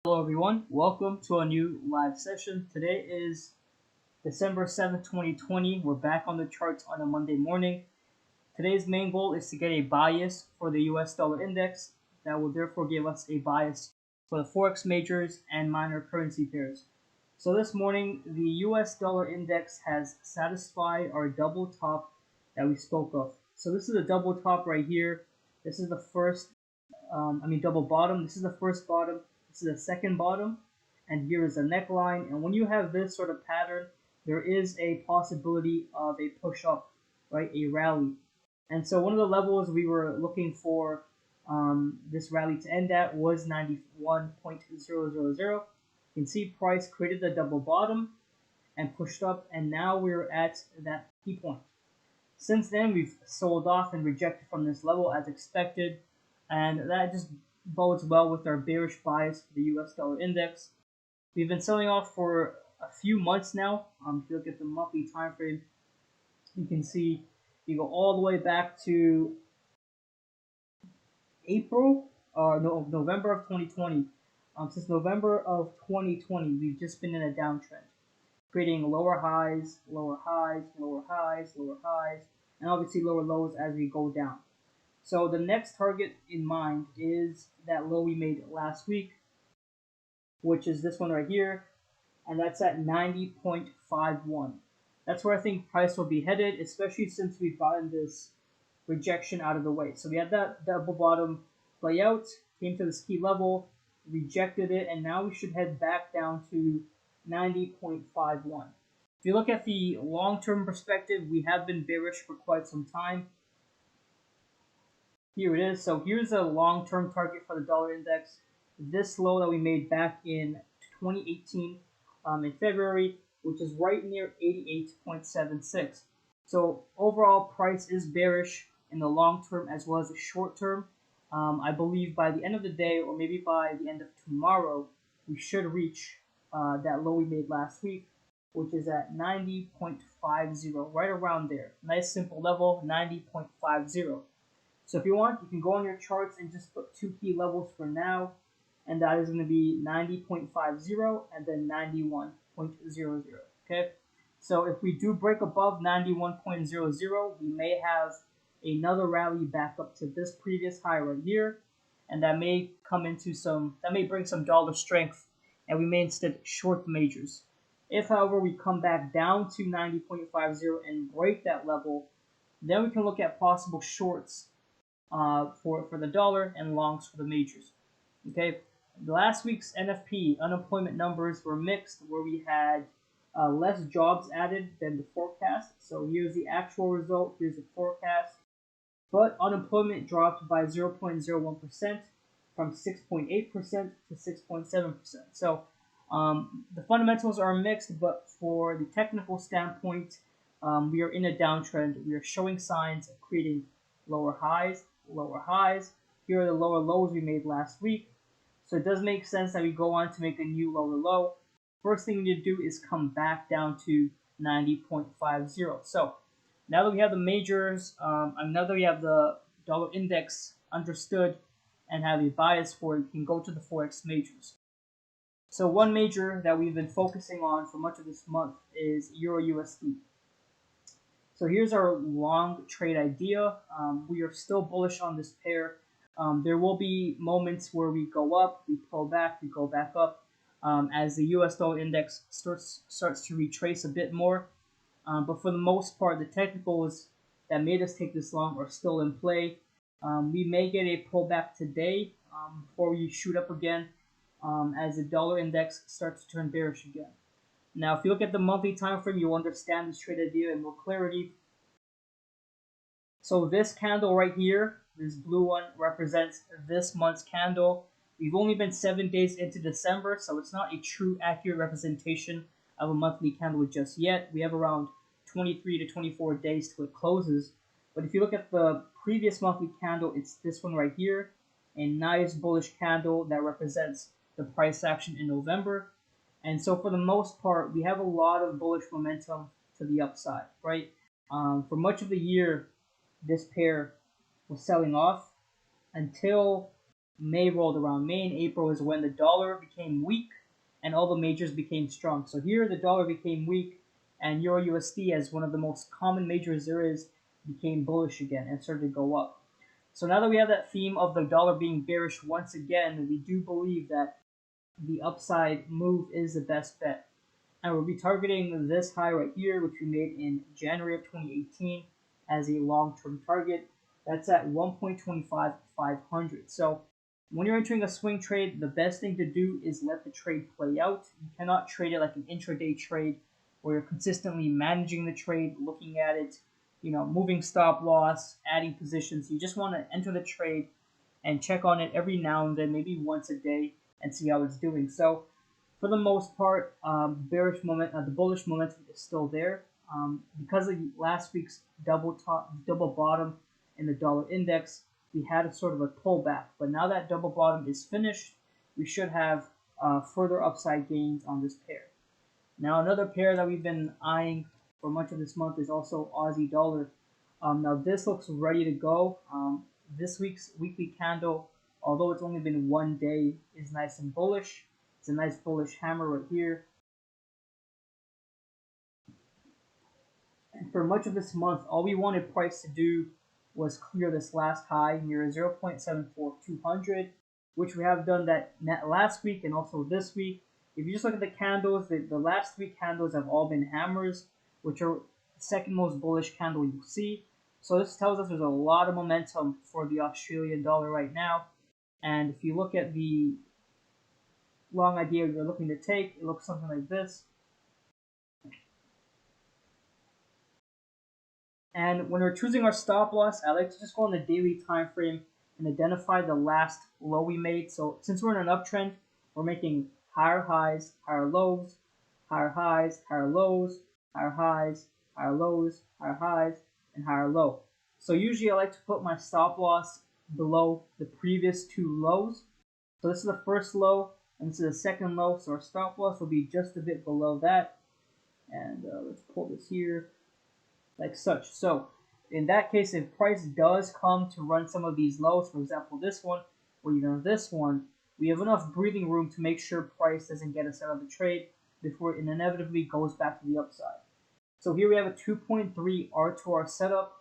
Hello everyone, welcome to a new live session. Today is December 7th, 2020. We're back on the charts on a Monday morning. Today's main goal is to get a bias for the US dollar index that will therefore give us a bias for the Forex majors and minor currency pairs. So this morning, the US dollar index has satisfied our double top that we spoke of. So this is a double top right here. This is the first, double bottom. This is the first bottom. This is the second bottom, and here is a neckline. And when you have this sort of pattern, there is a possibility of a push up, right? A rally. And so one of the levels we were looking for this rally to end at was 91.000. You can see price created the double bottom and pushed up, and now we're at that key point. Since then, we've sold off and rejected from this level as expected, and that just bodes well with our bearish bias for the US dollar index. We've been selling off for a few months now. If you look at the monthly time frame, you can see you go all the way back to November of 2020. Since November of 2020, we've just been in a downtrend, creating lower highs, lower highs, lower highs, lower highs, and obviously lower lows as we go down. So the next target in mind is that low we made last week, which is this one right here, and that's at 90.51. That's where I think price will be headed, especially since we've gotten this rejection out of the way. So we had that double bottom play out, came to this key level, rejected it, and now we should head back down to 90.51. If you look at the long-term perspective, we have been bearish for quite some time. Here it is. So here's a long-term target for the dollar index. This low that we made back in 2018 in February, which is right near 88.76. So overall, price is bearish in the long term as well as the short term. I believe by the end of the day, or maybe by the end of tomorrow, we should reach that low we made last week, which is at 90.50, right around there. Nice simple level, 90.50. So if you want, you can go on your charts and just put two key levels for now, and that is going to be 90.50 and then 91.00. Okay, so if we do break above 91.00, we may have another rally back up to this previous high right here, and that may bring some dollar strength, and we may instead short the majors. If, however, we come back down to 90.50 and break that level, then we can look at possible shorts for the dollar and longs for the majors. Okay, last week's NFP unemployment numbers were mixed, where we had less jobs added than the forecast. So here's the actual result, here's the forecast. But unemployment dropped by 0.01% from 6.8% to 6.7%. So the fundamentals are mixed, but for the technical standpoint, we are in a downtrend. We are showing signs of creating lower highs, lower highs. Here are the lower lows we made last week. So it does make sense that we go on to make a new lower low. First thing we need to do is come back down to 90.50. So now that we have the majors, now that we have the dollar index understood and have a bias for it, we can go to the Forex majors. So one major that we've been focusing on for much of this month is EURUSD. So here's our long trade idea. We are still bullish on this pair. There will be moments where we go up, we pull back, we go back up, as the US dollar index starts to retrace a bit more. But for the most part, the technicals that made us take this long are still in play. We may get a pullback today before we shoot up again as the dollar index starts to turn bearish again. Now, if you look at the monthly time frame, you'll understand this trade idea in more clarity. So this candle right here, this blue one, represents this month's candle. We've only been 7 days into December, so it's not a true accurate representation of a monthly candle just yet. We have around 23 to 24 days till it closes. But if you look at the previous monthly candle, it's this one right here, a nice bullish candle that represents the price action in November. And so for the most part, we have a lot of bullish momentum to the upside, right? For much of the year, this pair was selling off until May rolled around. May and April is when the dollar became weak and all the majors became strong. So here the dollar became weak and EURUSD, as one of the most common majors there is, became bullish again and started to go up. So now that we have that theme of the dollar being bearish once again, we do believe that the upside move is the best bet. And we'll be targeting this high right here, which we made in January of 2018 as a long-term target. That's at 1.25500. So when you're entering a swing trade, the best thing to do is let the trade play out. You cannot trade it like an intraday trade where you're consistently managing the trade, looking at it, moving stop loss, adding positions. You just want to enter the trade and check on it every now and then, maybe once a day, and see how it's doing. So for the most part, the bullish momentum is still there. Because of last week's double bottom in the dollar index, we had a sort of a pullback. But now that double bottom is finished, we should have further upside gains on this pair. Now another pair that we've been eyeing for much of this month is also Aussie dollar. Now this looks ready to go. This week's weekly candle, although it's only been one day, is nice and bullish. It's a nice bullish hammer right here. And for much of this month, all we wanted price to do was clear this last high near 0.74200, which we have done that last week and also this week. If you just look at the candles, the last three candles have all been hammers, which are the second most bullish candle you'll see. So this tells us there's a lot of momentum for the Australian dollar right now. And if you look at the long idea you're looking to take, it looks something like this. And when we're choosing our stop loss, I like to just go on the daily time frame and identify the last low we made. So since we're in an uptrend, we're making higher highs, higher lows, higher highs, higher lows, higher highs, higher lows, higher highs, and higher low. So usually I like to put my stop loss below the previous two lows. So this is the first low, and this is the second low. So our stop loss will be just a bit below that. And let's pull this here, like such. So in that case, if price does come to run some of these lows, for example this one, or even this one, we have enough breathing room to make sure price doesn't get us out of the trade before it inevitably goes back to the upside. So here we have a 2.3 R2R setup,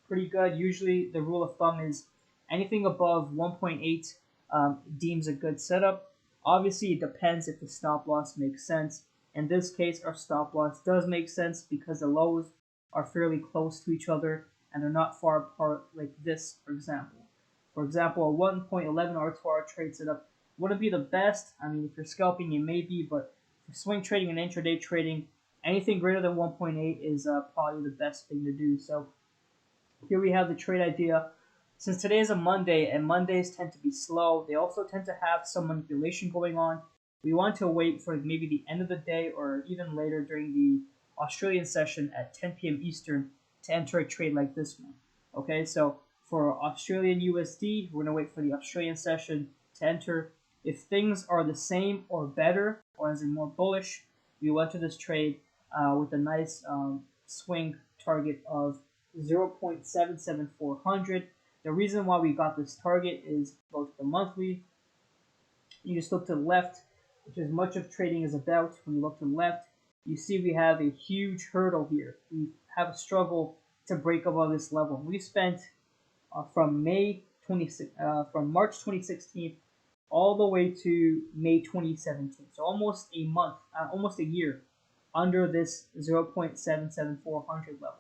pretty good. Usually the rule of thumb is anything above 1.8 deems a good setup. Obviously it depends if the stop loss makes sense. In this case, our stop loss does make sense because the lows are fairly close to each other and they're not far apart like this, for example. For example, a 1.11 R2R trade setup wouldn't be the best. I mean, if you're scalping, it may be, but for swing trading and intraday trading, anything greater than 1.8 is probably the best thing to do. So here we have the trade idea. Since today is a Monday and Mondays tend to be slow, they also tend to have some manipulation going on. We want to wait for maybe the end of the day or even later during the Australian session at 10 p.m. Eastern to enter a trade like this one. Okay, so for Australian USD, we're going to wait for the Australian session to enter. If things are the same or better, or as in more bullish, we will enter this trade with a nice swing target of 0.77400. The reason why we got this target is both the monthly. You just look to the left, which is much of trading is about. When you look to the left, you see we have a huge hurdle here. We have a struggle to break above this level. We spent from March 2016 all the way to May 2017. So almost a month, almost a year under this 0.77400 level.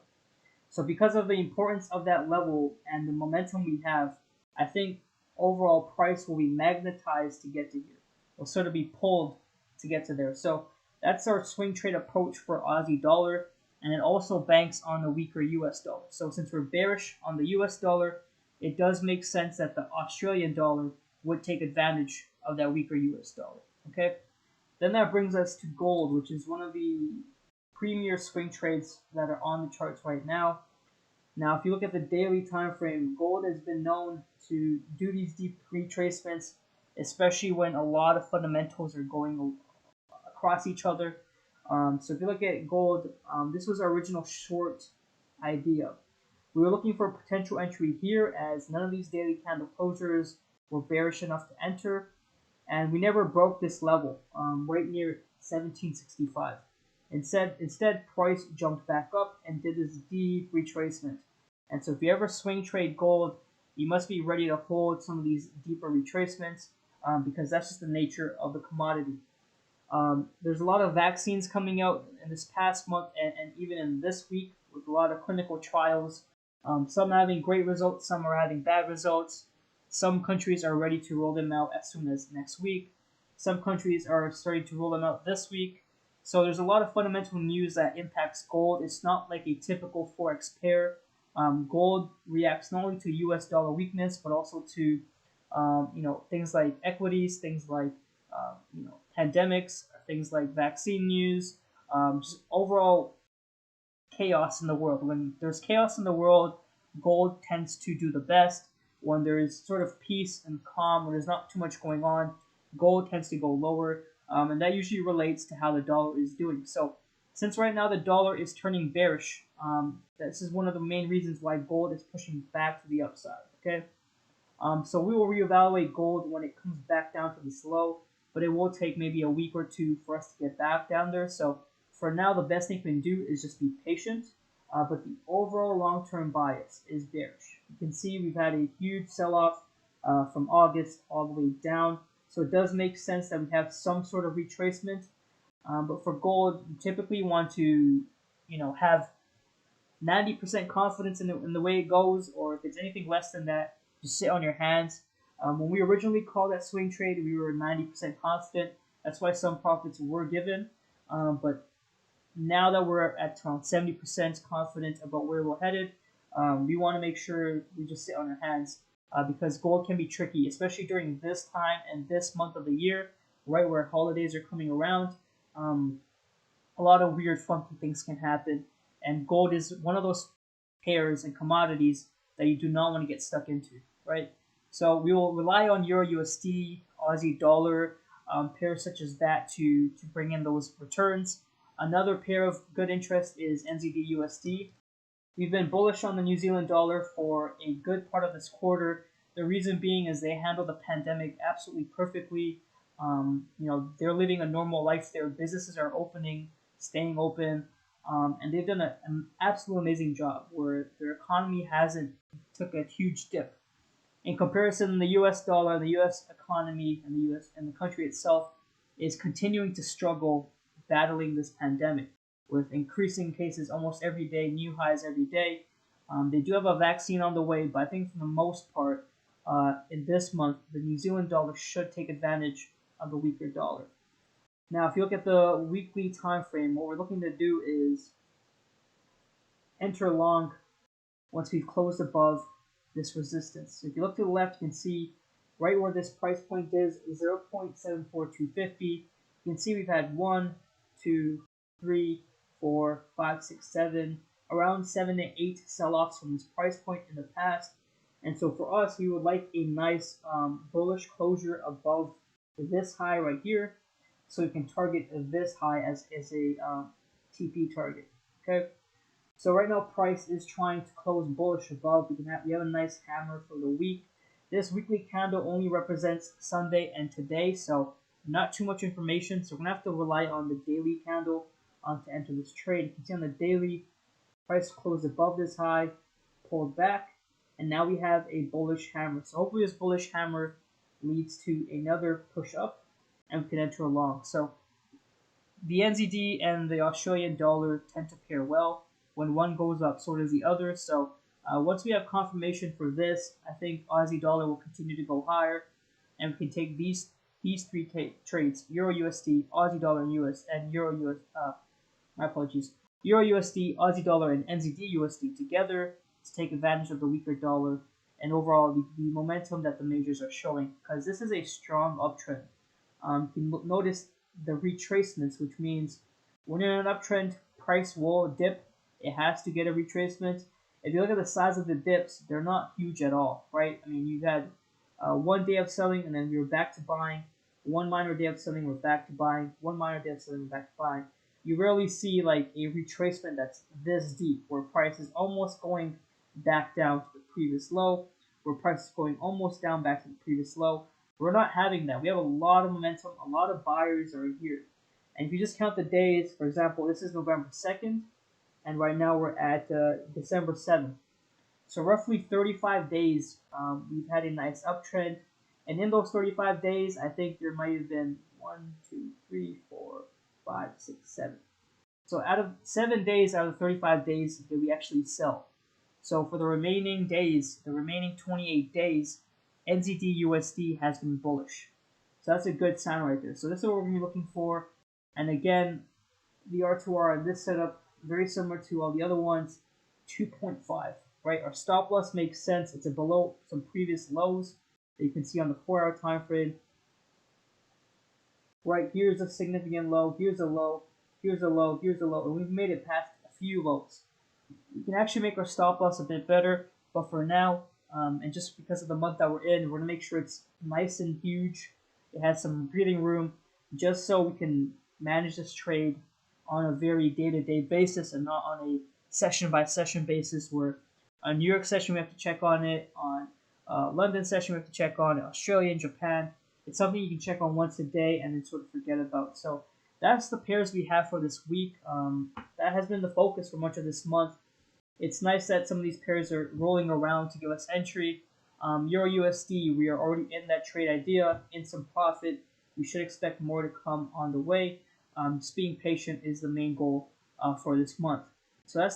So because of the importance of that level and the momentum we have, I think overall price will be magnetized to get to here. It'll sort of be pulled to get to there. So that's our swing trade approach for Aussie dollar, and it also banks on the weaker US dollar. So since we're bearish on the US dollar, it does make sense that the Australian dollar would take advantage of that weaker US dollar. Okay, then that brings us to gold, which is one of the premier swing trades that are on the charts right now. Now, if you look at the daily time frame, gold has been known to do these deep retracements, especially when a lot of fundamentals are going across each other. So if you look at gold, this was our original short idea. We were looking for a potential entry here as none of these daily candle closures were bearish enough to enter, and we never broke this level right near 1765. Instead, price jumped back up and did this deep retracement. And so if you ever swing trade gold, you must be ready to hold some of these deeper retracements because that's just the nature of the commodity. There's a lot of vaccines coming out in this past month and even in this week with a lot of clinical trials. Some having great results, some are having bad results. Some countries are ready to roll them out as soon as next week. Some countries are starting to roll them out this week. So there's a lot of fundamental news that impacts gold. It's not like a typical Forex pair. Gold reacts not only to U.S. dollar weakness, but also to things like equities, things like pandemics, things like vaccine news, just overall chaos in the world. When there's chaos in the world, gold tends to do the best. When there is sort of peace and calm, when there's not too much going on, gold tends to go lower, and that usually relates to how the dollar is doing. So since right now the dollar is turning bearish, this is one of the main reasons why gold is pushing back to the upside. Okay, so we will reevaluate gold when it comes back down to this low, but it will take maybe a week or two for us to get back down there. So for now, the best thing we can do is just be patient, but the overall long-term bias is bearish. You can see we've had a huge sell-off from August all the way down, so it does make sense that we have some sort of retracement. But for gold, you typically want to, have 90% confidence in the way it goes, or if it's anything less than that, just sit on your hands. When we originally called that swing trade, we were 90% confident. That's why some profits were given. But now that we're at around 70% confident about where we're headed, we want to make sure we just sit on our hands because gold can be tricky, especially during this time and this month of the year, right where holidays are coming around. A lot of weird, funky things can happen, and gold is one of those pairs and commodities that you do not want to get stuck into, right? So we will rely on EURUSD, Aussie dollar, pairs such as that to bring in those returns. Another pair of good interest is NZDUSD. We've been bullish on the New Zealand dollar for a good part of this quarter. The reason being is they handled the pandemic absolutely perfectly. They're living a normal life. Their businesses are opening, staying open, and they've done an absolute amazing job where their economy hasn't took a huge dip. In comparison, the U.S. dollar, the U.S. economy, and the U.S. and the country itself is continuing to struggle battling this pandemic with increasing cases almost every day, new highs every day. They do have a vaccine on the way, but I think for the most part, in this month, the New Zealand dollar should take advantage of the weaker dollar. Now, if you look at the weekly time frame, what we're looking to do is enter long once we've closed above this resistance. So if you look to the left, you can see right where this price point is 0.74250. You can see we've had 1, 2, 3, 4, 5, 6, 7, around 7 to 8 sell-offs from this price point in the past. And so for us, we would like a nice bullish closure above this high right here, so we can target this high as a TP target. Okay. So right now, price is trying to close bullish above. We have a nice hammer for the week. This weekly candle only represents Sunday and today, so not too much information. So we're gonna have to rely on the daily candle to enter this trade. You can see on the daily, price closed above this high, pulled back, and now we have a bullish hammer. So hopefully this bullish hammer leads to another push up, and we can enter along. So the NZD and the Australian dollar tend to pair well. When one goes up, so does the other. So once we have confirmation for this, I think Aussie dollar will continue to go higher, and we can take these three trades: Euro USD, Aussie dollar, and US, and Euro USD, Aussie dollar, and NZD USD together to take advantage of the weaker dollar and overall the momentum that the majors are showing. Because this is a strong uptrend. You can notice the retracements, which means when you're in an uptrend, price will dip. It has to get a retracement. If you look at the size of the dips, they're not huge at all, right? I mean, you had 1 day of selling, and then we were back to buying. 1 minor day of selling, we're back to buying. 1 minor day of selling, we're back to buying. You rarely see like a retracement that's this deep, where price is almost going back down to the previous low. where price is going almost down back to the previous low. We're not having that. We have a lot of momentum, a lot of buyers are here. And if you just count the days, for example, this is November 2nd, and right now we're at December 7th. So roughly 35 days, we've had a nice uptrend. And in those 35 days, I think there might have been 1, 2, 3, 4, 5, 6, 7. So out of 7 days out of 35 days did we actually sell. So for the remaining days, the remaining 28 days, NZDUSD has been bullish. So that's a good sign right there. So this is what we're going to be looking for. And again, the R2R in this setup, very similar to all the other ones, 2.5, right? Our stop loss makes sense. It's below some previous lows that you can see on the 4-hour time frame. Right, here's a significant low, here's a low, here's a low, here's a low, and we've made it past a few lows. We can actually make our stop loss a bit better, but for now, and just because of the month that we're in, we're going to make sure it's nice and huge. It has some breathing room, just so we can manage this trade on a very day-to-day basis and not on a session-by-session basis, where on New York session we have to check on it, on London session we have to check on it, Australia and Japan. It's something you can check on once a day and then sort of forget about. So that's the pairs we have for this week. That has been the focus for much of this month. It's nice that some of these pairs are rolling around to give us entry. EURUSD, we are already in that trade idea, in some profit. We should expect more to come on the way. Just being patient is the main goal for this month. So that's